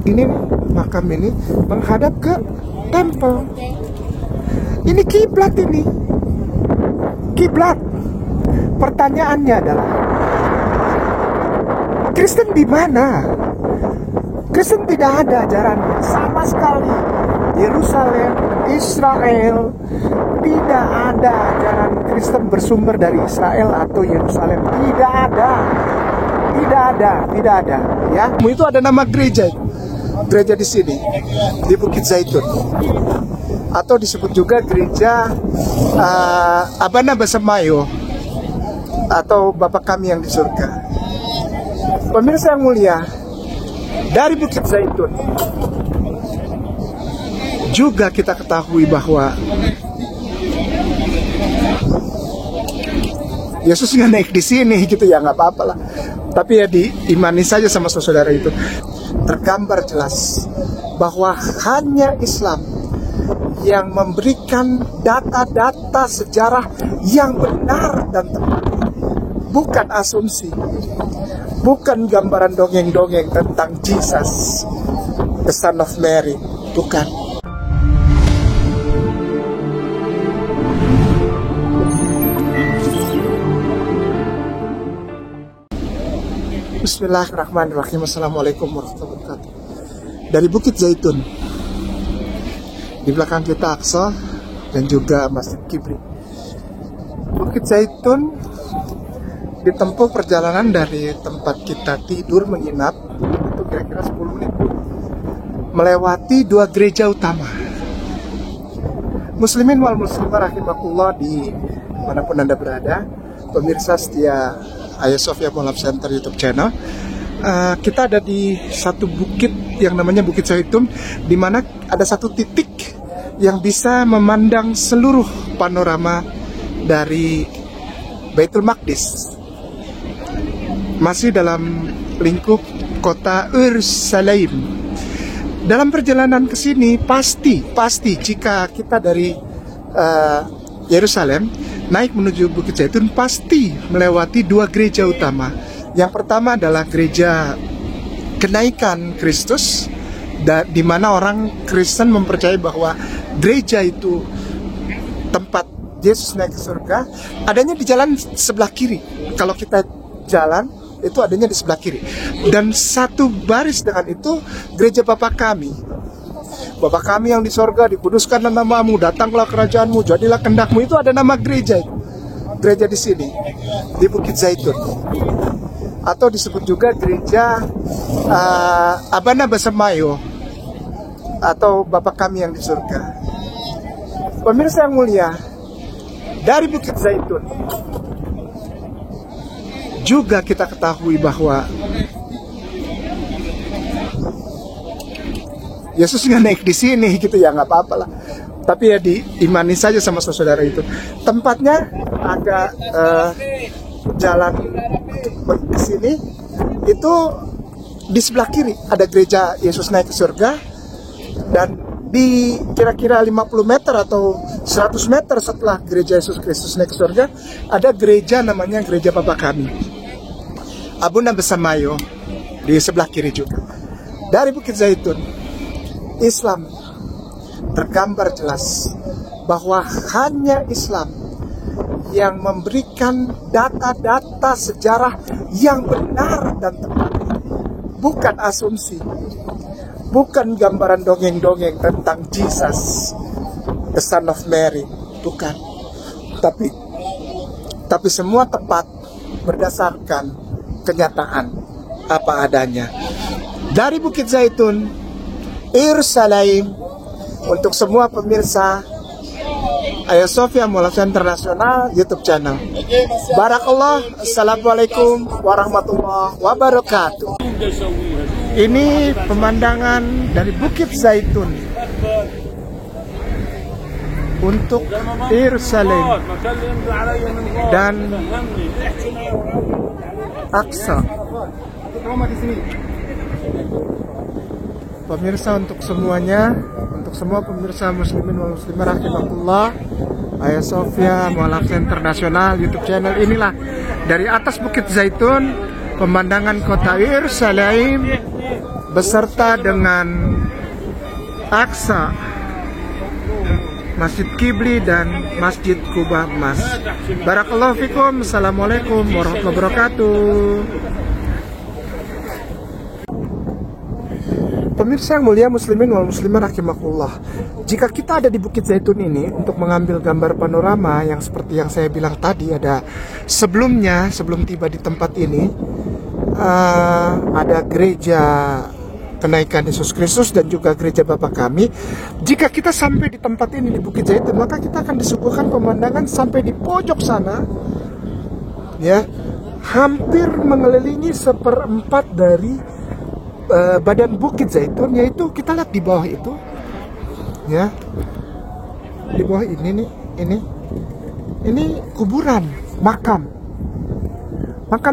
ini makam ini menghadap ke tempel. Ini kiblat ini. Kiblat. Pertanyaannya adalah, Kristen di mana? Kristen tidak ada ajarannya sama sekali. Yerusalem, Israel, tidak ada ajaran Kristen bersumber dari Israel atau Yerusalem. Tidak ada. Ya, itu ada nama gereja. Gereja di sini, di Bukit Zaitun, atau disebut juga gereja Abana Basemayo, atau Bapa Kami yang di surga. Pemirsa yang mulia, dari Bukit Zaitun juga kita ketahui bahwa Yesus nggak naik di sini gitu ya, nggak apa-apa lah. Tapi ya diimani saja sama saudara itu. Tergambar jelas bahwa hanya Islam yang memberikan data-data sejarah yang benar dan tepat. Bukan asumsi, bukan gambaran dongeng-dongeng tentang Jesus, the Son of Mary, bukan. Bismillahirrahmanirrahim. Assalamualaikum warahmatullahi wabarakatuh. Dari Bukit Zaitun, di belakang kita Aqsa dan juga Masjid Kibri. Bukit Zaitun ditempuh perjalanan dari tempat kita tidur menginap itu kira-kira 10 menit, melewati dua gereja utama. Muslimin wal muslimah rahimakumullah, di manapun Anda berada, pemirsa setia Hagia Sophia Moab Center YouTube channel. Kita ada di satu bukit yang namanya Bukit Zaitun, di mana ada satu titik yang bisa memandang seluruh panorama dari Baitul Maqdis. Masih dalam lingkup kota Yerusalem. Dalam perjalanan ke sini pasti jika kita dari Yerusalem naik menuju Bukit Zaitun pasti melewati dua gereja utama. Yang pertama adalah gereja Kenaikan Kristus, di mana orang Kristen mempercayai bahwa gereja itu tempat Yesus naik ke surga. Adanya di jalan sebelah kiri. Kalau kita jalan itu adanya di sebelah kiri. Dan satu baris dengan itu gereja Bapa Kami. Bapa Kami yang di sorga, dikuduskanlah namamu, datanglah kerajaanmu, jadilah kehendakmu. Itu ada nama gereja. Gereja di sini, di Bukit Zaitun, atau disebut juga gereja Abana Basemayo, atau Bapa Kami yang di surga. Pemirsa yang mulia, dari Bukit Zaitun juga kita ketahui bahwa Yesus nggak naik di sini gitu ya, nggak apa-apa lah. Tapi ya diimani saja sama saudara itu. Tempatnya agak jalan ke sini, itu di sebelah kiri ada gereja Yesus naik ke surga, dan di kira-kira 50 meter atau 100 meter setelah gereja Yesus Kristus naik ke surga ada gereja namanya gereja Bapa Kami, Abuna Basemayo, di sebelah kiri juga. Dari Bukit Zaitun, Islam tergambar jelas bahwa hanya Islam yang memberikan data-data sejarah yang benar dan tepat. Bukan asumsi, bukan gambaran dongeng-dongeng tentang Jesus, the Son of Mary, bukan. Tapi semua tepat berdasarkan kenyataan apa adanya. Dari Bukit Zaitun, Yerusalem, untuk semua pemirsa Hagia Sophia Moab International YouTube channel. Barakallah. Assalamualaikum warahmatullahi wabarakatuh. Ini pemandangan dari Bukit Zaitun untuk Yerusalem dan Aqsa. Pemirsa, untuk semuanya, untuk semua pemirsa muslimin wal muslimah rahimakumullah, Hagia Sophia Moab International YouTube channel, inilah dari atas Bukit Zaitun pemandangan kota Yerusalem beserta dengan Aqsa, Masjid Qibli dan Masjid Kubah Emas. Barakallahu fikum. Assalamualaikum warahmatullahi wabarakatuh. Pemirsa yang mulia, muslimin wal muslimat rahimakumullah. Jika kita ada di Bukit Zaitun ini untuk mengambil gambar panorama yang seperti yang saya bilang tadi, ada sebelumnya, sebelum tiba di tempat ini, ada gereja Kenaikan Yesus Kristus dan juga gereja Bapa Kami. Jika kita sampai di tempat ini di Bukit Zaitun, maka kita akan disuguhkan pemandangan sampai di pojok sana, ya, hampir mengelilingi 1/4 dari badan Bukit Zaitun, yaitu kita lihat di bawah itu, ya, di bawah ini nih, ini kuburan, makam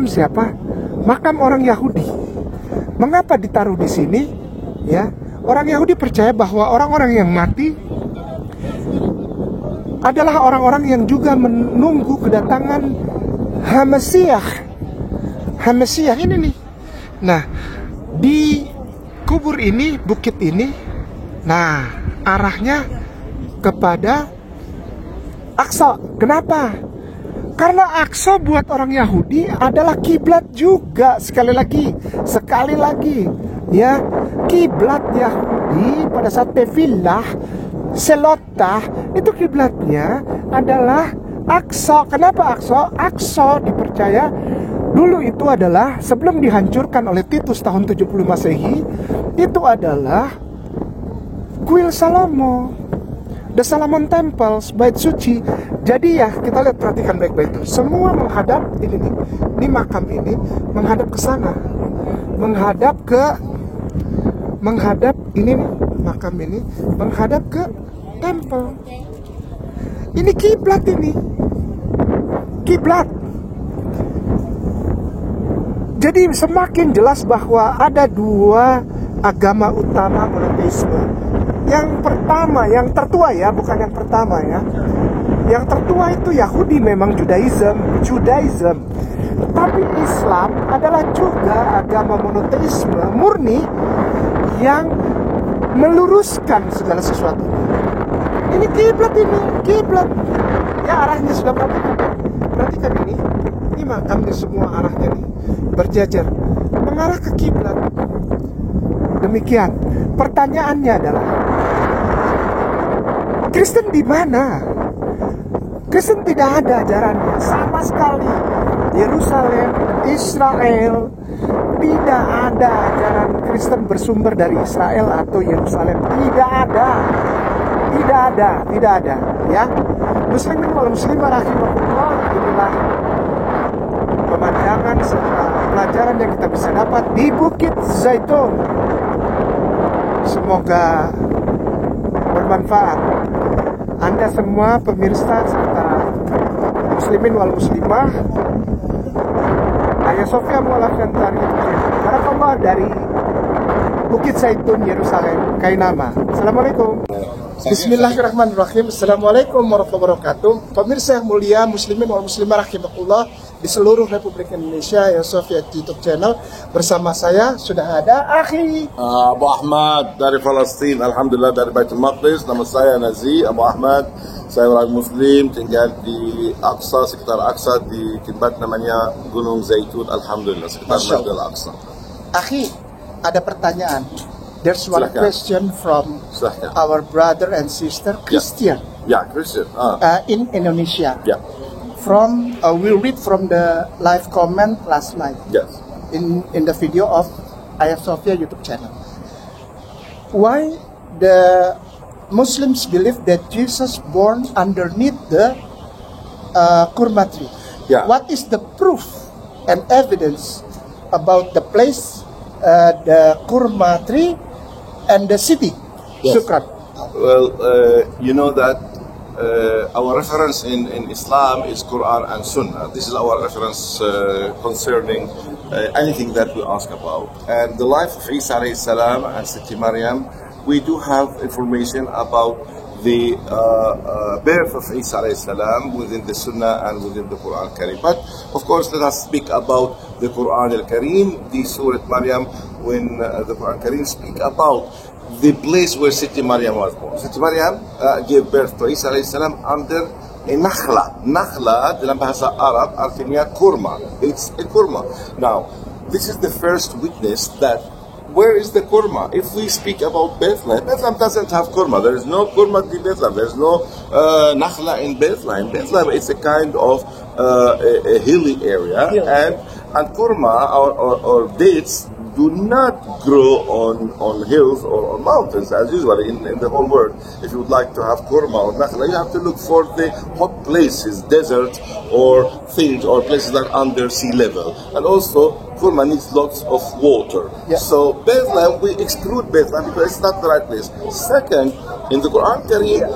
siapa? Makam orang Yahudi. Mengapa ditaruh di sini? Ya, orang Yahudi percaya bahwa orang-orang yang mati adalah orang-orang yang juga menunggu kedatangan Hamasiah ini nih. Nah, di kubur ini, bukit ini, nah, arahnya kepada Aqsa. Kenapa? Karena Aqsa buat orang Yahudi adalah kiblat juga. Sekali lagi, ya, kiblat Yahudi pada saat tefilah, selotah, itu kiblatnya adalah Aqsa. Kenapa Aqsa? Aqsa dipercaya dulu itu adalah, sebelum dihancurkan oleh Titus tahun 70 Masehi, itu adalah kuil Salomo, The Solomon Temple, bait suci. Jadi ya, kita lihat, perhatikan baik-baik tuh. Semua menghadap ini nih. Ini makam ini menghadap ke sana. Menghadap ini nih, makam ini menghadap ke temple. Ini kiblat ini. Kiblat. Jadi semakin jelas bahwa ada dua agama utama monoteisme. Yang pertama, yang tertua ya, bukan yang pertama ya. Yang tertua itu Yahudi, memang Judaism. Tapi Islam adalah juga agama monoteisme murni yang meluruskan segala sesuatu. Ini kiblat. Ya, arahnya sudah perhatikan ini. Ini makamnya semua arahnya nih berjajar mengarah ke kiblat. Demikian. Pertanyaannya adalah, Kristen di mana? Kristen tidak ada ajarannya sama sekali. Yerusalem, Israel, tidak ada ajaran Kristen bersumber dari Israel atau Yerusalem. Tidak ada. Ya, muslimin wal muslimah rahimakumullah, inilah pemandangan serta pelajaran yang kita bisa dapat di Bukit Zaitun. Semoga bermanfaat. Anda semua pemirsa serta muslimin wal muslimah, Ayah Sofia mualafkan dari Barakallah dari Bukit Zaitun, Yerusalem, Kainama. Assalamualaikum. Bismillahirrahmanirrahim. Assalamualaikum warahmatullahi wabarakatuh. Pemirsa yang mulia, muslimin wal muslimah rahimakumullah di seluruh Republik Indonesia, Ayah Sofia YouTube channel. Bersama saya sudah ada akhi Abu Ahmad dari Palestin, alhamdulillah, dari Baitul Maqdis. Nama saya Nazi Abu Ahmad. Saya orang muslim, tinggal di Aqsa, sekitar Aqsa, di tempat namanya Gunung Zaitun, alhamdulillah, sekitar Masjid Al-Aqsa. Akhi, ada pertanyaan. There's one Silahkan. question from Silahkan. our brother and sister Christian Ya, Christian. in Indonesia. Ya. We read from the live comment last night Yes. in the video of Ayah Sofia YouTube channel. Why the Muslims believe that Jesus born underneath the kurma tree? Yeah. What is the proof and evidence about the place, the kurma tree, and the city? Yes. Shukran. Well, you know that our reference in Islam is Quran and Sunnah. This is our reference concerning anything that we ask about. And the life of Isa alayhi salam and Siti Maryam, we do have information about the birth of Isa alayhi salam within the Sunnah and within the Quran Kareem. But of course, let us speak about the Quran al Kareem, the Surah Maryam, the Quran Karim speak about the place where Siti Maryam was born. Siti Maryam gave birth to Isa alayhi salam under a nakhla. Nakhla dalam bahasa Arab artinya kurma. It's a kurma. Now, this is the first witness that where is the kurma? If we speak about Bethlehem, Bethlehem doesn't have kurma. There is no kurma in Bethlehem. There is no nakhla in Bethlehem. Bethlehem is a kind of a hilly area, and kurma or dates do not grow on hills or on mountains as usually in the whole world. If you would like to have kurma or nakhla, you have to look for the hot places, deserts or things or places that are under sea level. And also, kurma needs lots of water. So Bethlehem, we exclude Bethlehem because it's not the right place. Second, in the Quran Kareem,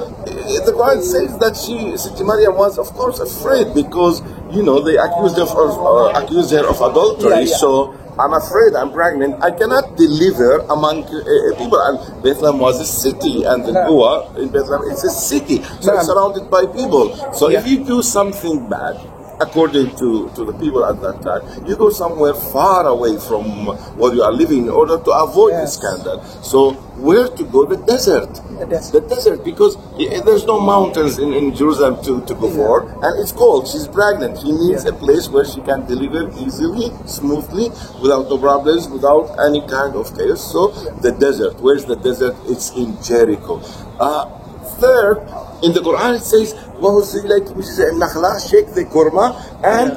the Quran says that Siti Maryam was, of course, afraid because, you know, they accused her of adultery. So I'm afraid I'm pregnant. I cannot deliver among people. And Bethlehem was a city, and the Goa in Bethlehem is a city, so it's surrounded by people. So if you do something bad, according to the people at that time, you go somewhere far away from where you are living in order to avoid the scandal. So where to go? The desert. The desert, because there's no mountains in Jerusalem to go for, and it's cold. She's pregnant. She needs a place where she can deliver easily, smoothly, without no problems, without any kind of chaos. So the desert. Where's the desert? It's in Jericho. Third, in the Quran it says, shake the kurma and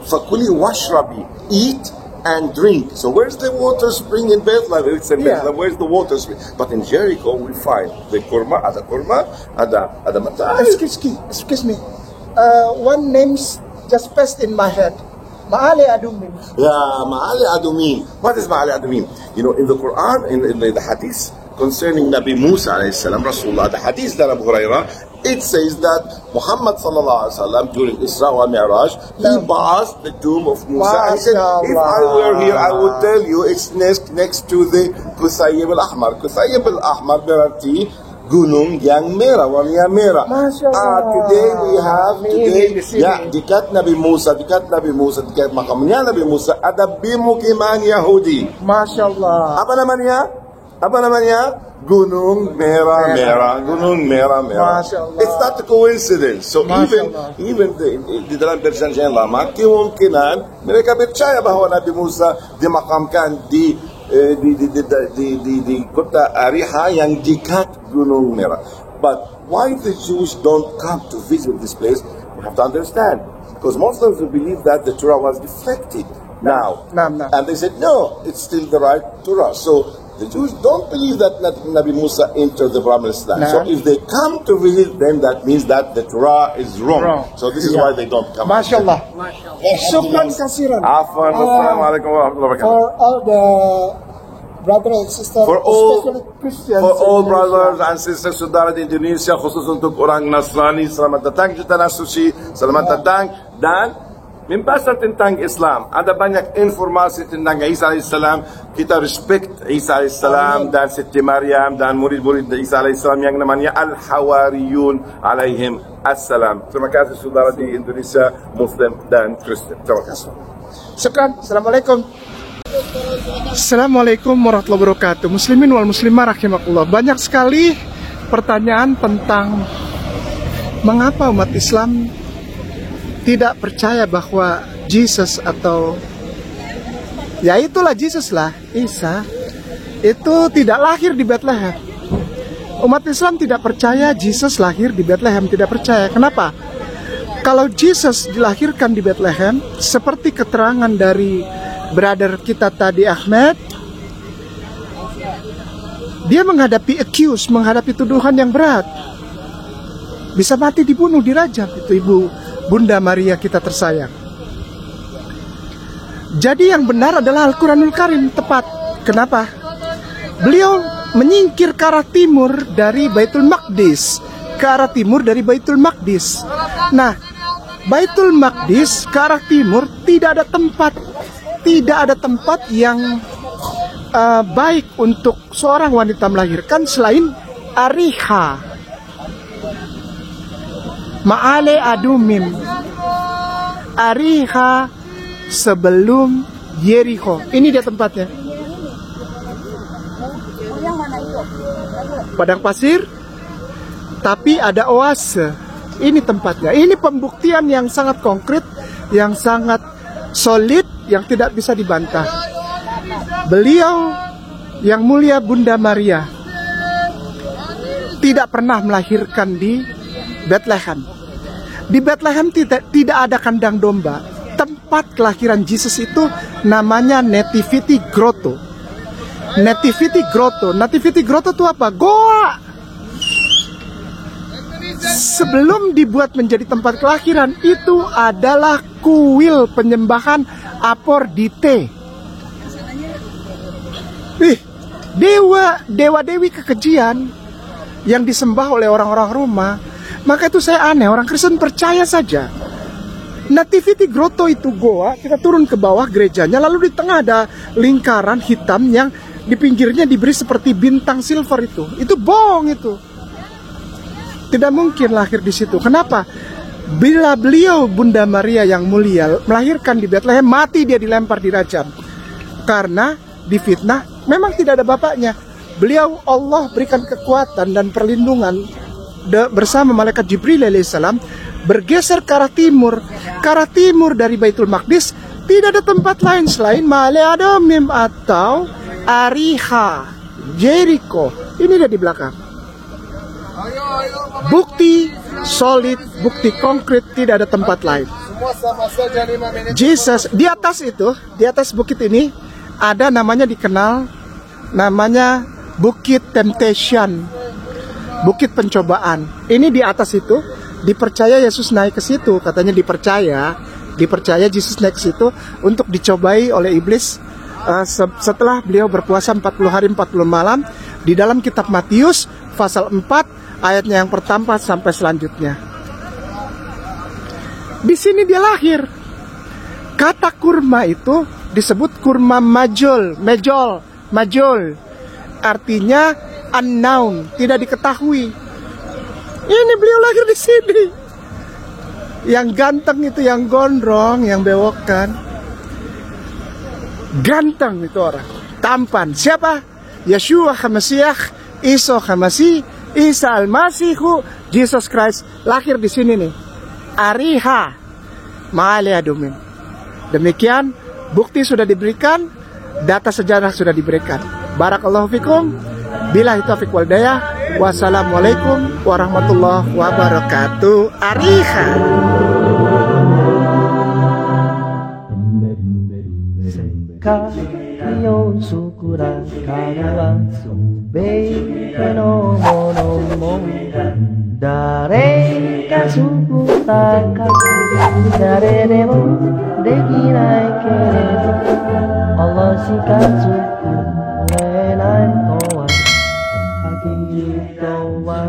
fakuli washrabi, eat and drink. So where's the water spring in Bethlehem? It's in Bethlehem. Where's the water spring? But in Jericho we find the kurma, ada mata. Excuse me. One name's just passed in my head. Ma'ale Adumim. Yeah, Ma'ale Adumim. What is Ma'ale Adumim? You know, in the Quran, in the hadith concerning Nabi Musa alayhi salam, Rasulullah, the hadith that Abu Hurairah, it says that Muhammad sallallahu alaihi wasallam during Isra wa Mi'raj, he passed the tomb of Musa and he said, if I were here, I would tell you it's next to the Kusayyib al-Ahmar. Kusayyib al-Ahmar berarti gunung yang merah, warna merah. Today we have, dekat Nabi Musa, dekat makamnya Nabi Musa, ada pemukiman Yahudi. Masya Allah. Apa namanya? Gunung merah. Gunung merah. It's not a coincidence. So even di dalam perjanjian lama, kemungkinan mereka percaya bahwa Nabi Musa dimakamkan di kota Ariha yang dekat Gunung Merah. But why the Jews don't come to visit this place? You have to understand, because Muslims will believe that the Torah was deflected now, and they said no, it's still the right Torah. So the Jews don't believe that Nabi Musa entered the promised land. So if they come to visit, then that means that the Torah is wrong. So this is why they don't come. MashaAllah. Syukran kasiran. Assalamualaikum warahmatullahi wabarakatuh. For all the brothers and sisters, especially Christians. For all brothers and sisters saudara di Indonesia, khusus untuk orang Nasrani, selamat datang di Tanah Suci, selamat datang dan membahas tentang Islam. Ada banyak informasi tentang Isa alaihissalam. Kita respect Isa alaihissalam dan Siti Maryam dan murid-murid Isa alaihissalam yang namanya Al-Hawariyun alaihim assalam. Terima kasih saudara di Indonesia, Muslim dan Kristen. Terima kasih. Syukran. Assalamualaikum. Assalamualaikum warahmatullahi wabarakatuh. Muslimin wal muslimah rahimakumullah. Banyak sekali pertanyaan tentang mengapa umat Islam tidak percaya bahwa Jesus atau ya itulah Jesus lah, Isa itu tidak lahir di Bethlehem. Umat Islam tidak percaya Jesus lahir di Bethlehem, tidak percaya. Kenapa? Kalau Jesus dilahirkan di Bethlehem, seperti keterangan dari brother kita tadi Ahmed, dia menghadapi menghadapi tuduhan yang berat, bisa mati dibunuh, dirajam. Itu Bunda Maria kita tersayang. Jadi yang benar adalah Al-Quranul Karim, tepat. Kenapa? Beliau menyingkir ke arah timur dari Baitul Maqdis, ke arah timur dari Baitul Maqdis. Nah, Baitul Maqdis ke arah timur tidak ada tempat yang baik untuk seorang wanita melahirkan selain Ariha. Ma'ale Adumim, Ariha sebelum Jericho. Ini dia tempatnya. Padang pasir, tapi ada oase. Ini tempatnya. Ini pembuktian yang sangat konkret, yang sangat solid, yang tidak bisa dibantah. Beliau yang mulia Bunda Maria tidak pernah melahirkan di Bethlehem. Di Bethlehem tidak ada kandang domba. Tempat kelahiran Yesus itu namanya Nativity Grotto. Nativity Grotto. Nativity Grotto itu apa? Goa. Sebelum dibuat menjadi tempat kelahiran, itu adalah kuil penyembahan Aphrodite. Dewa-dewi kekejian yang disembah oleh orang-orang Roma. Maka itu saya aneh, orang Kristen percaya saja. Nativity Grotto itu goa, kita turun ke bawah gerejanya, lalu di tengah ada lingkaran hitam yang di pinggirnya diberi seperti bintang silver itu. Itu bohong itu. Tidak mungkin lahir di situ. Kenapa? Bila beliau Bunda Maria yang mulia melahirkan di Bethlehem, mati dia dilempar dirajam. Karena difitnah, memang tidak ada bapaknya. Beliau Allah berikan kekuatan dan perlindungan bersama malaikat Jibril alaihissalam bergeser ke arah timur. Ke arah timur dari Baitul Maqdis tidak ada tempat lain selain Maleadamim atau Ariha, Jericho. Ini dia di belakang. Bukti solid, bukti konkret, tidak ada tempat lain. Jesus di atas itu, di atas bukit ini ada namanya dikenal, namanya Bukit Temptation, Bukit Pencobaan. Ini di atas itu dipercaya Yesus naik ke situ, katanya dipercaya Yesus naik ke situ untuk dicobai oleh iblis setelah beliau berpuasa 40 hari 40 malam di dalam kitab Matius pasal 4 ayatnya yang pertama sampai selanjutnya. Di sini dia lahir. Kata kurma itu disebut kurma majul. Artinya unknown, tidak diketahui. Ini beliau lahir di sini. Yang ganteng itu yang gondrong, yang bewokan. Ganteng itu orang. Tampan. Siapa? Yeshua HaMashiach, Isa HaMasih, Isa Al-Masihu, Jesus Christ lahir di sini nih. Ariha, Maleadumim. Demikian, bukti sudah diberikan, data sejarah sudah diberikan. Barakallahu fikum. Billahi taufiq wal hidayah. Wassalamualaikum warahmatullahi wabarakatuh. Ariha. Kayo sukura kagawa subei no mono mo dare ka sukuta ka dare demo dekinai keredo Allah shika sukurenai to wa haki to wa